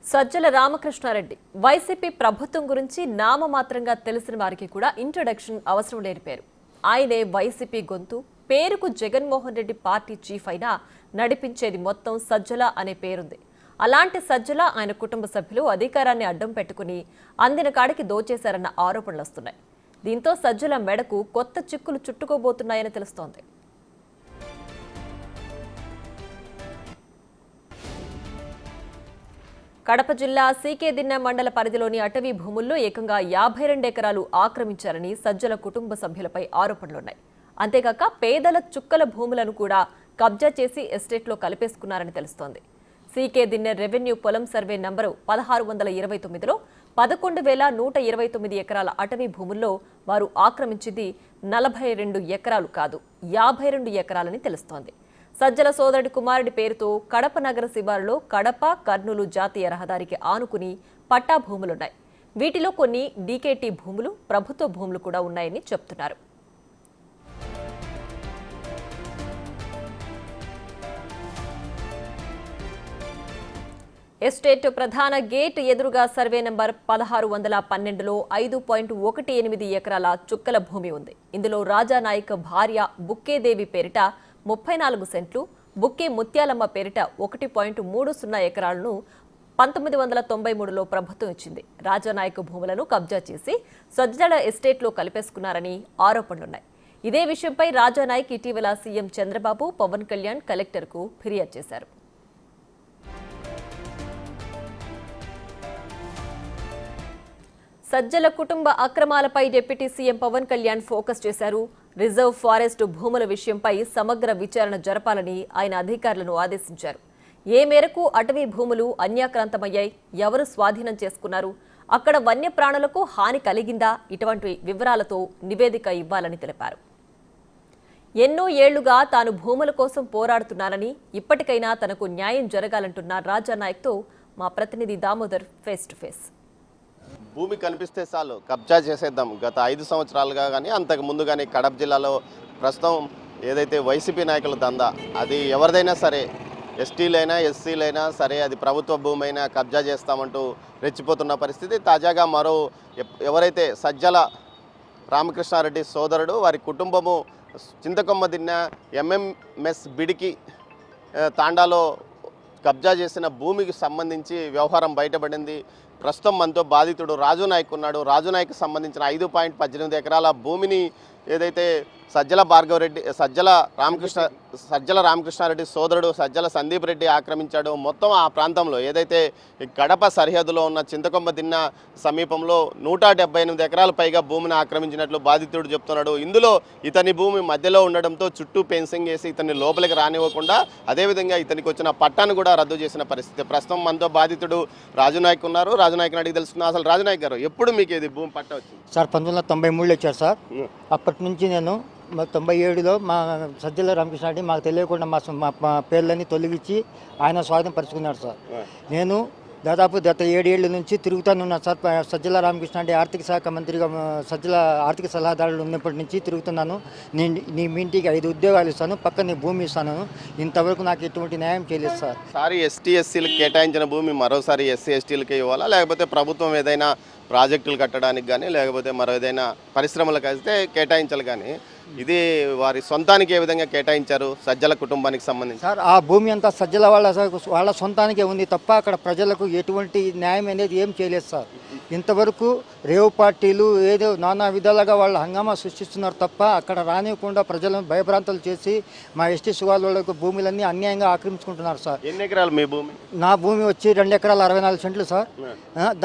Sajjala Ramakrishna Reddy YCP ప్రభుత్వం గురించి నామమాత్రంగా తెలిసిన వారికి కూడా ఇంట్రొడక్షన్ అవసరం లేని పేరు. ఆయనే వైసీపీ గొంతు. పేరుకు జగన్మోహన్ రెడ్డి పార్టీ చీఫ్ అయినా నడిపించేది మొత్తం సజ్జల అనే పేరుంది. అలాంటి సజ్జల ఆయన కుటుంబ సభ్యులు అధికారాన్ని అడ్డం పెట్టుకుని అందిన కాడికి దోచేశారన్న ఆరోపణలు వస్తున్నాయి. దీంతో సజ్జల మెడకు కొత్త చిక్కులు చుట్టుకోబోతున్నాయని తెలుస్తోంది. కడప జిల్లా సీకేదిన్నె మండల పరిధిలోని అటవీ భూముల్లో ఏకంగా 52 ఎకరాలు ఆక్రమించారని సజ్జల కుటుంబ సభ్యులపై ఆరోపణలున్నాయి. అంతేకాక పేదల చుక్కల భూములను కూడా కబ్జా చేసి ఎస్టేట్లో కలిపేసుకున్నారని తెలుస్తోంది. సీకేదిన్నె రెవెన్యూ పొలం సర్వే నంబరు 1629లో 11,129 ఎకరాల అటవీ భూముల్లో వారు ఆక్రమించింది 42 ఎకరాలు కాదు, 52 ఎకరాలని తెలుస్తోంది. సజ్జల సోదరుడి కుమారుడి పేరుతో కడప నగర శివారులో కడప కర్నూలు జాతీయ రహదారికి ఆనుకుని పట్టా భూములున్నాయి. వీటిలో కొన్ని డీకేటీ భూములు, ప్రభుత్వ భూములు కూడా ఉన్నాయని చెప్తున్నారు. ఎస్టేట్ ప్రధాన గేట్ ఎదురుగా సర్వే నంబర్ 1612లో 5.18 ఎకరాల చుక్కల భూమి ఉంది. ఇందులో రాజానాయక్ భార్య బుక్కేదేవి పేరిట 34 సెంట్లు, బుక్కే ముత్యాలమ్మ పేరిట 1.30 ఎకరాలను 1993లో ప్రభుత్వం ఇచ్చింది. రాజానాయక్ భూములను కబ్జా చేసి సజ్జల ఎస్టేట్లో కలిపేసుకున్నారని ఆరోపణలున్నాయి. ఇదే విషయంపై రాజానాయక్ ఇటీవల సీఎం చంద్రబాబు, పవన్ కళ్యాణ్ కలెక్టర్కు ఫిర్యాదు చేశారు. సజ్జల కుటుంబ అక్రమాలపై deputy CM Pawan Kalyan focus చేశారు. రిజర్వ్ ఫారెస్ట్ భూముల విషయంపై సమగ్ర విచారణ జరపాలని ఆయన అధికారులను ఆదేశించారు. ఏ మేరకు అటవీ భూములు అన్యాక్రాంతమయ్యాయి, ఎవరు స్వాధీనం చేసుకున్నారు, అక్కడ వన్యప్రాణులకు హాని కలిగిందా, ఇటువంటి వివరాలతో నివేదిక ఇవ్వాలని తెలిపారు. ఎన్నో ఏళ్లుగా తాను భూముల కోసం పోరాడుతున్నానని, ఇప్పటికైనా తనకు న్యాయం జరగాలంటున్న రాజానాయక్తో మా ప్రతినిధి దామోదర్ ఫేస్ టు ఫేస్. భూమి కనిపిస్తే చాలు కబ్జా చేసేద్దాం. గత 5 సంవత్సరాలుగా కానీ అంతకు ముందు కానీ కడప జిల్లాలో ప్రస్తుతం ఏదైతే వైసీపీ నాయకుల దందా, అది ఎవరిదైనా సరే, ఎస్టీలైనా ఎస్సీలైనా సరే, అది ప్రభుత్వ భూమి అయినా కబ్జా చేస్తామంటూ రెచ్చిపోతున్న పరిస్థితి. తాజాగా మరో ఎవరైతే సజ్జల రామకృష్ణారెడ్డి సోదరుడు, వారి కుటుంబము చింతకొమ్మదిన్నె ఎంఎంఎస్ బిడికి తాండాలో కబ్జా చేసిన భూమికి సంబంధించి వ్యవహారం బయటపడింది. ప్రస్తుతం మనతో బాధితుడు రాజునాయక్ ఉన్నాడు. రాజునాయక్ సంబంధించిన 5.18 ఎకరాల భూమిని ఏదైతే సజ్జల రామకృష్ణారెడ్డి సోదరుడు సజ్జల సందీప్ రెడ్డి ఆక్రమించాడు. మొత్తం ఆ ప్రాంతంలో ఏదైతే కడప సరిహద్దులో ఉన్న చింతకొమ్మదిన్నె సమీపంలో 178 ఎకరాల పైగా భూమిని ఆక్రమించినట్లు బాధితుడు చెప్తున్నాడు. ఇందులో ఇతని భూమి మధ్యలో ఉండడంతో చుట్టూ ఫెన్సింగ్ వేసి ఇతన్ని లోపలికి రానివ్వకుండా, అదేవిధంగా ఇతనికి వచ్చిన పట్టాను కూడా రద్దు చేసిన పరిస్థితి. ప్రస్తుతం మనతో బాధితుడు రాజునాయక్ ఉన్నారు. రాజునాయక్ అడిగి తెలుసుకున్నా. అసలు రాజునాయక్ గారు, ఎప్పుడు మీకు ఇది భూమి పట్ట వచ్చింది? సార్ 1993లో ఇచ్చారు సార్. అప్పటి నుంచి నేను 97లో మా సజ్జల రామకృష్ణారెడ్డి మాకు తెలియకుండా మా పేర్లన్నీ తొలగించి ఆయన స్వాధీనపరుచుకున్నాడు సార్. నేను దాదాపు గత 7 ఏళ్ల నుంచి తిరుగుతానున్నాను సార్. సజ్జల రామకృష్ణారెడ్డి ఆర్థిక శాఖ మంత్రిగా, సజ్జల ఆర్థిక సలహాదారులు ఉన్నప్పటి నుంచి తిరుగుతున్నాను. మీ ఇంటికి 5 ఉద్యోగాలు ఇస్తాను, పక్క నీ భూమి ఇస్తాను. ఇంతవరకు నాకు ఎటువంటి న్యాయం చేయలేదు సార్. సారీ ఎస్టీ ఎస్సీలకు కేటాయించిన భూమి మరోసారి ఎస్సీ ఎస్టీలకే ఇవ్వాలా, లేకపోతే ప్రభుత్వం ఏదైనా ప్రాజెక్టులు కట్టడానికి కానీ, లేకపోతే మరో ఏదైనా పరిశ్రమలకు అయితే కేటాయించాలి, కానీ ఇది వారి సొంతానికి ఏ విధంగా కేటాయించారు సజ్జల కుటుంబానికి సంబంధించి? సార్ ఆ భూమి అంతా సజ్జల వాళ్ళ సొంతానికే ఉంది తప్ప అక్కడ ప్రజలకు ఎటువంటి న్యాయం అనేది ఏం చేయలేదు సార్. ఇంతవరకు రేవు పార్టీలు ఏదో నానా విధాలుగా వాళ్ళు హంగామా సృష్టిస్తున్నారు తప్ప అక్కడ రానివ్వకుండా ప్రజలను భయభ్రాంతులు చేసి మా ఎస్టీ సుగాళ్ళకు భూములన్నీ అన్యాయంగా ఆక్రమించుకుంటున్నారు సార్. ఎన్ని ఎకరాలు మీ భూమి? నా భూమి వచ్చి 2 ఎకరాలు 64 సెంట్లు సార్.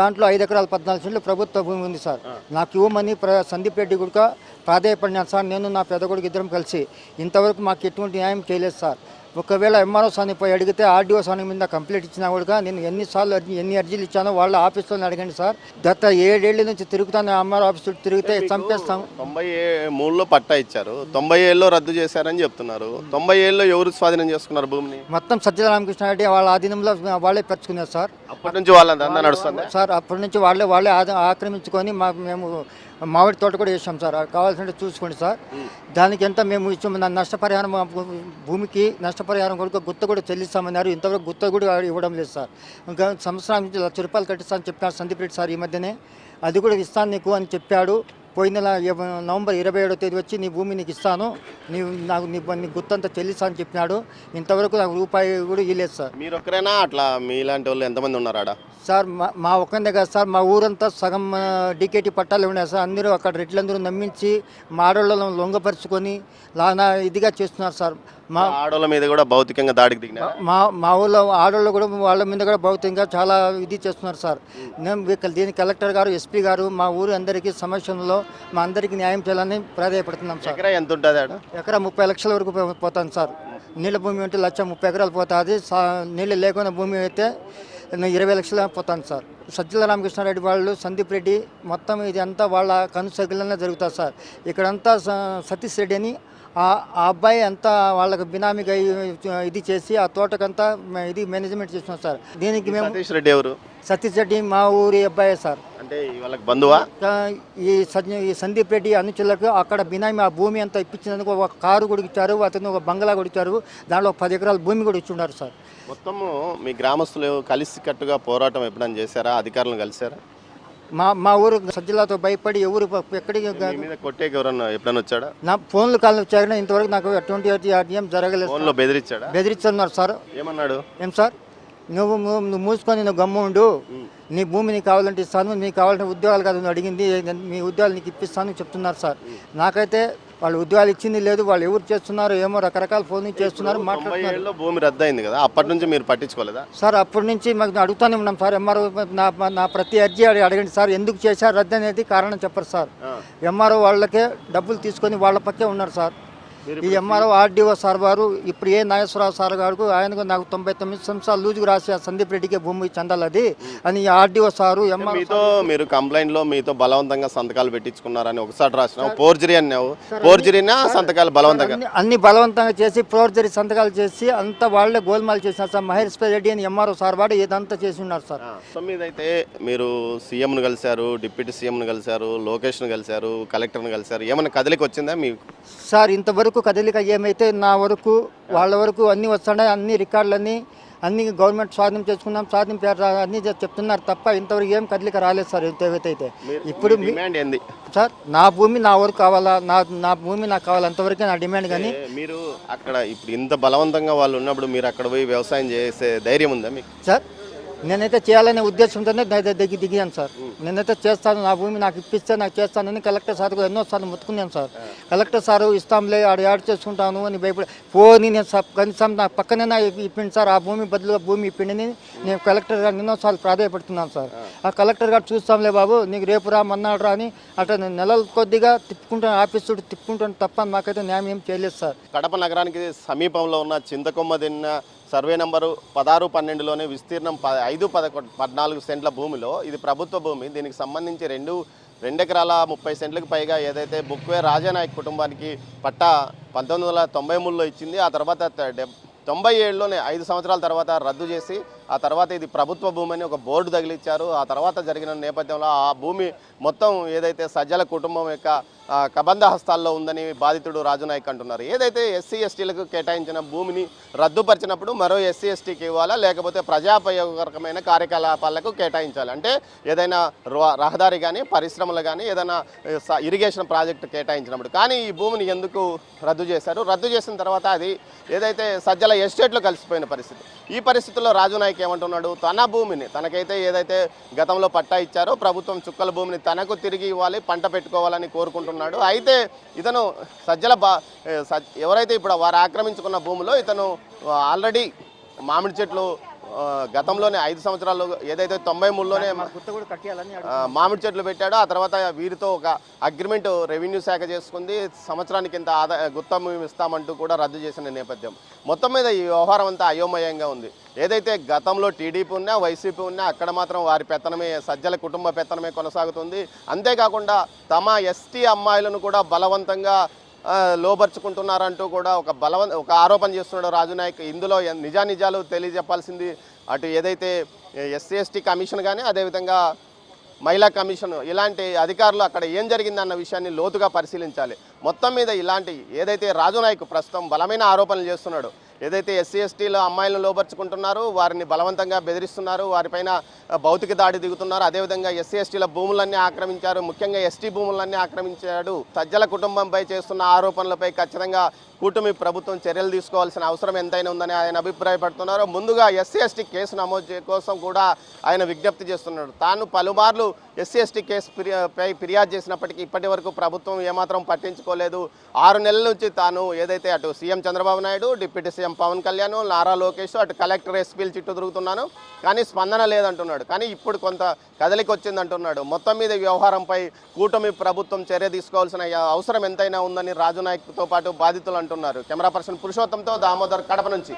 దాంట్లో 5 ఎకరాలు 14 సెంట్లు ప్రభుత్వ భూమి ఉంది సార్. నాకు ఇవ్వమని సందీప్ రెడ్డి కూడా ప్రాధాయపడినాను సార్. నేను నా పెద్ద కొడుకు ఇద్దరం కలిసి. ఇంతవరకు మాకు ఎటువంటి న్యాయం చేయలేదు సార్. ఒకవేళ ఎంఆర్ఓ సార్ని పోయి అడిగితే ఆర్డీఓ సార్ మీద కంప్లైంట్ ఇచ్చినా కూడా నేను ఎన్ని అర్జీలు ఇచ్చానో వాళ్ళ ఆఫీస్లో అడగండి సార్. గత 7 ఏళ్ల నుంచి తిరుగుతాను, ఎంఆర్ఓ ఆఫీస్ తిరిగితే చంపేస్తాం. 93లో పట్టా ఇచ్చారు, 97లో రద్దు చేశారని చెప్తున్నారు. 97లో ఎవరు స్వాధీనం చేసుకున్నారు భూమిని? మొత్తం సజ్జల రామకృష్ణారెడ్డి వాళ్ళ ఆధీనంలో వాళ్ళే పెంచుకున్నారు సార్. అప్పటి నుంచి వాళ్ళ దందా నడుస్తుంది సార్. అప్పటి నుంచి వాళ్ళే ఆక్రమించుకొని మేము మామిడి తోట కూడా వేసాం సార్, కావాల్సింటే చూసుకోండి సార్. దానికి ఎంత మేము ఇచ్చాము, నష్టపరిహారం భూమికి నష్టపరిహారం కూడా గుత్త కూడా చెల్లిస్తామన్నారు. ఇంతవరకు గుత్త కూడా ఇవ్వడం లేదు సార్. ఇంకా సంవత్సరానికి ₹1,00,000 కట్టిస్తానని చెప్పాడు సందీప్ రెడ్డి సార్ ఈ మధ్యనే. అది కూడా ఇస్తాను నీకు అని చెప్పాడు. పోయిన నెల నవంబర్ 27వ తేదీ వచ్చి నీ భూమి నీకు ఇస్తాను, నీ గుత్తంతా చెల్లిస్తానని చెప్పినాడు. ఇంతవరకు నాకు రూపాయి కూడా ఇవ్వలేదు సార్. మీరు ఒక్కరేనా అట్లా మీలాంటి వాళ్ళు ఎంతమంది ఉన్నారు ఆడ? సార్ మా ఒక్కనే కాదు సార్, మా ఊరంతా సగం డీకేటీ పట్టాలు ఉన్నాయి సార్. అందరూ అక్కడ రెడ్లందరూ నమ్మించి మా ఆడవాళ్ళను లొంగపరుచుకొని లానా ఇదిగా చేస్తున్నారు సార్. మా ఆడవాళ్ళ మీద కూడా భౌతికంగా దాడికి దిగిన మా ఊళ్ళో ఆడవాళ్ళు కూడా వాళ్ళ మీద కూడా భౌతికంగా చాలా ఇది చేస్తున్నారు సార్. దీనికి కలెక్టర్ గారు, ఎస్పీ గారు మా ఊరు అందరికీ సమస్యలలో మా అందరికీ న్యాయం చేయాలని ప్రాధాయపడుతున్నాం సార్. ఎకరా ఎంత ఉంటుంది ఆడ? ఎకరా 30 లక్షల వరకు పోతాను సార్. నీళ్ళ భూమి అంటే 1,30 ఎకరాలు పోతుంది. నీళ్ళు లేకుండా భూమి అయితే 20 లక్షలు పోతాను సార్. సజ్జల రామకృష్ణారెడ్డి వాళ్ళు, సందీప్ రెడ్డి మొత్తం ఇది అంతా వాళ్ళ కనుసైకిల్లోనే జరుగుతుంది సార్. ఇక్కడంతా సతీష్ రెడ్డి అని ఆ అబ్బాయి అంతా వాళ్ళకి బినామీగా ఇది చేసి ఆ తోటకంతా ఇది మేనేజ్మెంట్ చేస్తున్నాం సార్. దీనికి మేము సతీష్ రెడ్డి ఎవరు? సతీష్ రెడ్డి మా ఊరి అబ్బాయి సార్. అంటే వాళ్ళకి బంధువా? ఈ సందీప్ రెడ్డి అనుచరులకు అక్కడ బినామీ ఆ భూమి అంతా ఇప్పించినందుకు ఒక కారు కూడా ఇచ్చారు, అతను ఒక బంగ్లా కూడా ఇచ్చారు. దాంట్లో 10 ఎకరాల భూమి కూడా ఇచ్చున్నారు సార్. మొత్తము మీ గ్రామస్తులు కలిసికట్టుగా పోరాటం ఎప్పుడైనా చేశారా? అధికారులను కలిశారా? మా ఊరు సజ్జలతో భయపడి ఎవరు ఎక్కడికి మీద కొట్టేకి ఎవరన్నా ఎప్పుడైనా వచ్చాడా? నా ఫోన్లు కాల్ వచ్చాక ఇంతవరకు నాకు ఎటువంటి ఏం జరగలేదు. ఫోన్లో బెదిరించాడా? బెదిరిస్తున్నారు సార్. ఏమన్నాడు? ఏం సార్, నువ్వు మూసుకొని నువ్వు గమ్ము ఉండు, నీ భూమి నీకు కావాలంటే ఇస్తాను, నీకు కావాలంటే ఉద్యోగాలు కాదు అడిగింది, మీ ఉద్యోగాలు నీకు ఇప్పిస్తాను చెప్తున్నారు సార్. నాకైతే వాళ్ళు ఉద్యోగాలు ఇచ్చింది లేదు, వాళ్ళు ఎవరు చేస్తున్నారు ఏమో రకరకాల ఫోన్ చేస్తున్నారు, మాట్లాడుతున్నారు. భూమి రద్దయింది కదా, అప్పటి నుంచి మీరు పట్టించుకోలేదా సార్? అప్పటి నుంచి మాకు అడుగుతూనే ఉన్నాం సార్. ఎంఆర్ఓ నా ప్రతి అర్జీ అడగండి సార్, ఎందుకు చేశారు రద్దు అనేది కారణం చెప్పరు సార్. ఎంఆర్ఓ వాళ్ళకే డబ్బులు తీసుకొని వాళ్ళ పక్కే ఉన్నారు సార్. ఈ ఎంఆర్ఓ ఆర్డీఓ సార్ వారు ఇప్పుడు నాగేశ్వరరావు సార్ గారు ఆయనకు నాకు 99 సంవత్సరాలు లూజుకు రాసి సందీప్ రెడ్డికి భూమి చెందాలి అది అని ఆర్డీఓ సారు మీతో మీరు కంప్లైంట్లో మీతో బలవంతంగా సంతకాలు పెట్టించుకున్నారని ఒకసారి రాసినావు. ఫోర్జరీ అన్నావు. ఫోర్జరీనా సంతకాలు బలవంతంగా? అన్ని బలవంతంగా చేసి ఫోర్జరీ సంతకాలు చేసి అంతా వాళ్ళే గోల్మాల్ చేసినారు సార్. మహేష్ రెడ్డి అని ఎంఆర్ఓ సార్ వాడు ఇదంతా చేసి ఉన్నారు సార్. అయితే మీరు సీఎంను కలిశారు, డిప్యూటీ సీఎంను కలిశారు, లోకేష్ను కలిశారు, కలెక్టర్ను కలిశారు. ఏమైనా కదలిక వచ్చిందా మీకు? సార్ ఇంతవరకు కదలిక ఏమైతే నా వరకు వాళ్ళ వరకు అన్నీ వస్తున్నాయి, అన్ని రికార్డులన్నీ అన్ని గవర్నమెంట్ స్వాధీనం చేసుకున్నాం, స్వాధీనం అన్నీ చెప్తున్నారు తప్ప ఇంతవరకు ఏం కదలిక రాలేదు సార్. అయితే ఇప్పుడు ఏంది సార్, నా భూమి నా వరకు కావాలా, నా భూమి నాకు కావాలి, అంతవరకే నా డిమాండ్. కానీ మీరు అక్కడ ఇప్పుడు ఇంత బలవంతంగా వాళ్ళు ఉన్నప్పుడు మీరు అక్కడ పోయి వ్యవసాయం చేసే ధైర్యం ఉందా మీకు? సార్ నేనైతే చేయాలనే ఉద్దేశంతోనే దిగాను సార్. నేనైతే చేస్తాను, నా భూమి నాకు ఇప్పిస్తే నాకు చేస్తానని కలెక్టర్ సార్కు ఎన్నోసార్లు ముట్టుకున్నాను సార్. కలెక్టర్ సారు ఇస్తాంలే యాడ్ చేసుకుంటాను అని భయపడి పోనీ నేను కనీసం నా పక్కనే ఇప్పిండి సార్, ఆ భూమి బదులుగా భూమి ఇప్పిండి నేను కలెక్టర్ గారు ఎన్నోసార్లు ప్రాధాయపడుతున్నాను సార్. ఆ కలెక్టర్ గారు చూస్తాంలే బాబు నీకు రేపు రా మన్నాడు రా అని అట్లా నేను నెలలు కొద్దిగా తిప్పుకుంటాను, ఆఫీస్ చుట్టూ తిప్పుకుంటాను తప్ప నాకైతే న్యాయం ఏం చేయలేదు సార్. కడప నగరానికి సమీపంలో ఉన్న చింతకొమ్మ దిన్న సర్వే నంబరు 16-12లోనే విస్తీర్ణం 5-14 సెంట్ల భూమిలో ఇది ప్రభుత్వ భూమి. దీనికి సంబంధించి 2 ఎకరాల 30 సెంట్లకు పైగా ఏదైతే బుక్వే రాజానాయక్ కుటుంబానికి పట్టా 1993లో ఇచ్చింది. ఆ తర్వాత 97లోనే 5 సంవత్సరాల తర్వాత రద్దు చేసి ఆ తర్వాత ఇది ప్రభుత్వ భూమి అని ఒక బోర్డు తగిలిచ్చారు. ఆ తర్వాత జరిగిన నేపథ్యంలో ఆ భూమి మొత్తం ఏదైతే సజ్జల కుటుంబం యొక్క కబంధ హస్తాల్లో ఉందని బాధితుడు రాజునాయక్ అంటున్నారు. ఏదైతే ఎస్సీ ఎస్టీలకు కేటాయించిన భూమిని రద్దుపరిచినప్పుడు మరో ఎస్సీ ఎస్టీకి ఇవ్వాలా, లేకపోతే ప్రజాపయోగకరమైన కార్యకలాపాలకు కేటాయించాలి. అంటే ఏదైనా రహదారి కానీ పరిశ్రమలు కానీ ఏదైనా ఇరిగేషన్ ప్రాజెక్టు కేటాయించినప్పుడు. కానీ ఈ భూమిని ఎందుకు రద్దు చేశారు? రద్దు చేసిన తర్వాత అది ఏదైతే సజ్జల ఎస్టేట్లో కలిసిపోయిన పరిస్థితి. ఈ పరిస్థితుల్లో రాజునాయక్ ఏమంటున్నాడు? తన భూమిని తనకైతే ఏదైతే గతంలో పట్టా ఇచ్చారో ప్రభుత్వం చుక్కల భూమిని తనకు తిరిగి ఇవ్వాలి, పంట పెట్టుకోవాలని కోరుకుంటున్నాడు. అయితే ఇతను సజ్జల ఎవరైతే ఇప్పుడు వారు ఆక్రమించుకున్న భూమిలో ఇతను ఆల్రెడీ మామిడి చెట్లు గతంలోనే 5 సంవత్సరాలు ఏదైతే 93లోనే మామిడి చెట్లు పెట్టాడో ఆ తర్వాత వీరితో ఒక అగ్రిమెంట్ రెవెన్యూ శాఖ చేసుకుంది. సంవత్సరానికి ఇంత గుత్తం ఇస్తామంటూ కూడా రద్దు చేసిన నేపథ్యం. మొత్తం మీద ఈ వ్యవహారం అంతా అయోమయంగా ఉంది. ఏదైతే గతంలో టీడీపీ ఉన్నా వైసీపీ ఉన్నా అక్కడ మాత్రం వారి పెత్తనమే, సజ్జల కుటుంబ పెత్తనమే కొనసాగుతుంది. అంతేకాకుండా తమ ఎస్టీ అమ్మాయిలను కూడా బలవంతంగా లోపరుచుకుంటున్నారంటూ కూడా ఒక ఆరోపణ చేస్తున్నాడు రాజునాయక్. ఇందులో నిజానిజాలు తెలియజెప్పాల్సింది అటు ఏదైతే ఎస్సీ ఎస్టీ కమిషన్ కానీ అదేవిధంగా మహిళా కమిషన్ ఇలాంటి అధికారులు అక్కడ ఏం జరిగిందన్న విషయాన్ని లోతుగా పరిశీలించాలి. మొత్తం మీద ఇలాంటి ఏదైతే రాజు నాయక్ ప్రస్తుతం బలమైన ఆరోపణలు చేస్తున్నాడు, ఏదైతే ఎస్సీ ఎస్టీల అమ్మాయిలను లోపరుచుకుంటున్నారు, వారిని బలవంతంగా బెదిరిస్తున్నారు, వారిపైన భౌతిక దాడి దిగుతున్నారు, అదేవిధంగా ఎస్సీ ఎస్టీల భూములన్నీ ఆక్రమించారు, ముఖ్యంగా ఎస్టీ భూములన్నీ ఆక్రమించాడు. సజ్జల కుటుంబంపై చేస్తున్న ఆరోపణలపై ఖచ్చితంగా కూటమి ప్రభుత్వం చర్యలు తీసుకోవాల్సిన అవసరం ఎంతైనా ఉందని ఆయన అభిప్రాయపడుతున్నారు. ముందుగా ఎస్సీ ఎస్టీ కేసు నమోదు కోసం కూడా ఆయన విజ్ఞప్తి చేస్తున్నాడు. తాను పలుమార్లు ఎస్సీ ఎస్టీ కేసు పై ఫిర్యాదు చేసినప్పటికీ ఇప్పటి వరకు ప్రభుత్వం ఏమాత్రం పట్టించుకోలేదు. 6 నెలల నుంచి తాను ఏదైతే అటు CM Chandrababu Naidu, deputy CM Pawan Kalyan, Nara Lokesh, అటు కలెక్టర్ ఎస్పీల చుట్టూ తిరుగుతున్నాను, కానీ స్పందన లేదంటున్నాడు. కానీ ఇప్పుడు కొంత కదలిక వచ్చిందంటున్నాడు. మొత్తం మీద వ్యవహారంపై కూటమి ప్రభుత్వం చర్య తీసుకోవాల్సిన అవసరం ఎంతైనా ఉందని రాజు నాయక్తో పాటు బాధితులు అంటున్నారు. కెమెరా పర్సన్ పురుషోత్తంతో దామోదర్, కడప నుంచి.